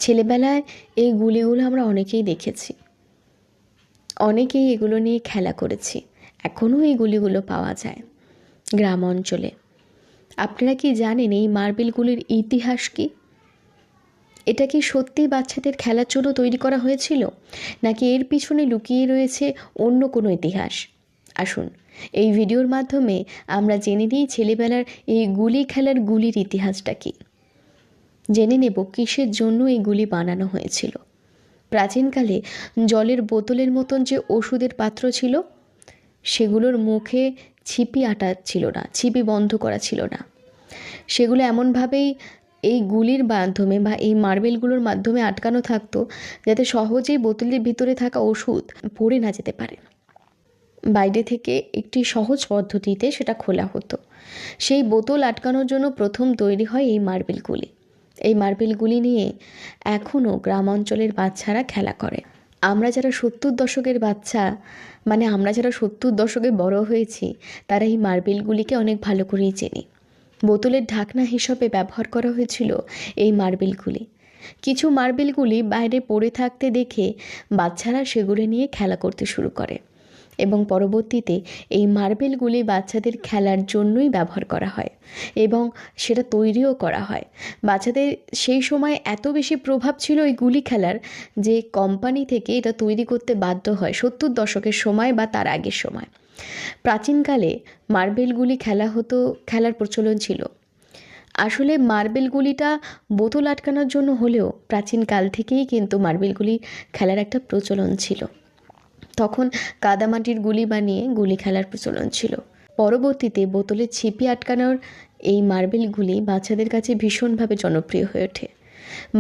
ছেলেবেলায় এই গুলিগুলো আমরা অনেকেই দেখেছি, অনেকেই এগুলো নিয়ে খেলা করেছি। এখনও এই গুলিগুলো পাওয়া যায় গ্রাম অঞ্চলে। আপনারা কি জানেন এই মার্বেলগুলির ইতিহাস কি? এটা কি সত্যিই বাচ্চাদের খেলার জন্য তৈরি করা হয়েছিল, নাকি এর পিছনে লুকিয়ে রয়েছে অন্য কোনো ইতিহাস? আসুন এই ভিডিওর মাধ্যমে আমরা জেনে নিই ছেলেবেলার এই গুলি খেলার গুলির ইতিহাসটা কি। জেনে নেব কিসের জন্য এই গুলি বানানো হয়েছিল। প্রাচীনকালে জলের বোতলের মতন যে ওষুধের পাত্র ছিল, সেগুলোর মুখে ছিপি আটা ছিল না, ছিপি বন্ধ করা ছিল না। সেগুলো এমনভাবেই এই গুলির মাধ্যমে বা এই মার্বেলগুলোর মাধ্যমে আটকানো থাকতো যাতে সহজেই বোতলের ভিতরে থাকা ওষুধ পড়ে না যেতে পারে। বাইরে থেকে একটি সহজ পদ্ধতিতে সেটা খোলা হতো। সেই বোতল আটকানোর জন্য প্রথম তৈরি হয় এই মার্বেলগুলি। এই মার্বেলগুলি নিয়ে এখনও গ্রাম অঞ্চলের বাচ্চারা খেলা করে। আমরা যারা 70 দশকের বাচ্চা, মানে আমরা যারা 70 দশকে বড় হয়েছি, তারা এই মার্বেলগুলিকে অনেক ভালো করেই চিনি। বোতলের ঢাকনা হিসাবে ব্যবহার করা হয়েছিল এই মার্বেলগুলি। কিছু মার্বেলগুলি বাইরে পড়ে থাকতে দেখে বাচ্চারা সেগুলো নিয়ে খেলা করতে শুরু করে এবং পরবর্তীতে এই মার্বেলগুলি বাচ্চাদের খেলার জন্যই ব্যবহার করা হয় এবং সেটা তৈরিও করা হয়। বাচ্চাদের সেই সময় এত বেশি প্রভাব ছিল এই গুলি খেলার যে কোম্পানি থেকে এটা তৈরি করতে বাধ্য হয় 70 দশকের সময় বা তার আগের সময়। প্রাচীনকালে মার্বেলগুলি খেলার প্রচলন ছিল। আসলে মার্বেলগুলিটা বোতল আটকানোর জন্য হলেও প্রাচীনকাল থেকেই কিন্তু মার্বেলগুলি খেলার একটা প্রচলন ছিল। তখন কাদামাটির গুলি বানিয়ে গুলি খেলার প্রচলন ছিল। পরবর্তীতে বোতলের ছিপি আটকানোর এই মার্বেলগুলি বাচ্চাদের কাছে ভীষণভাবে জনপ্রিয় হয়ে ওঠে।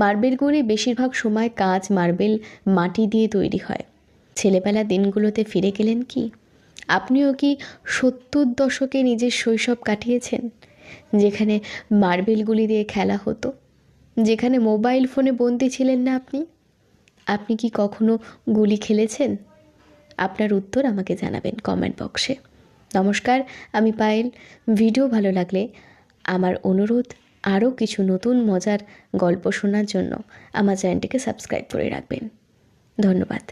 মার্বেলগুলি বেশিরভাগ সময় কাঁচ, মার্বেল, মাটি দিয়ে তৈরি হয়। ছেলেবেলার দিনগুলোতে ফিরে গেলেন কি? আপনিও কি 70 দশকে নিজের শৈশব কাটিয়েছেন, যেখানে মার্বেলগুলি দিয়ে খেলা হতো, যেখানে মোবাইল ফোনে বন্দী ছিলেন না আপনি? আপনি কি কখনো গুলি খেলেছেন? আপনার উত্তর আমাকে জানাবেন কমেন্ট বক্সে। নমস্কার, আমি পায়েল। ভিডিও ভালো লাগলে আমার অনুরোধ, আরও কিছু নতুন মজার গল্প শোনার জন্য আমার চ্যানেলটিকে সাবস্ক্রাইব করে রাখবেন। ধন্যবাদ।